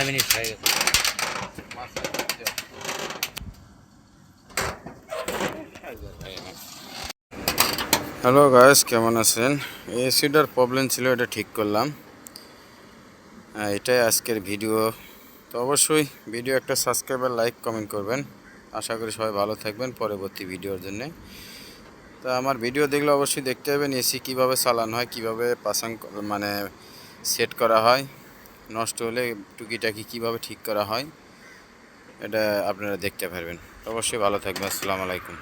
Minute হয়ে গেছে। Hello guys, কেমন আছেন? এসিটার প্রবলেম ছিল, এটা ঠিক করলাম। এটাই আজকের ভিডিও। তো অবশ্যই ভিডিও একটা সাবস্ক্রাইব আর লাইক কমেন্ট করবেন। আশা করি সবাই ভালো থাকবেন পরবর্তী ভিডিওর জন্য। তো আমার ভিডিও দেখলে অবশ্যই দেখতে হবেন এসি কীভাবে চালানো হয়, কীভাবে পাসাং মানে সেট করা হয়, নষ্ট হলে টুকিটাকি কীভাবে ঠিক করা হয়, এটা আপনারা দেখতে পারবেন। অবশ্যই ভালো থাকবেন। আসসালামু আলাইকুম।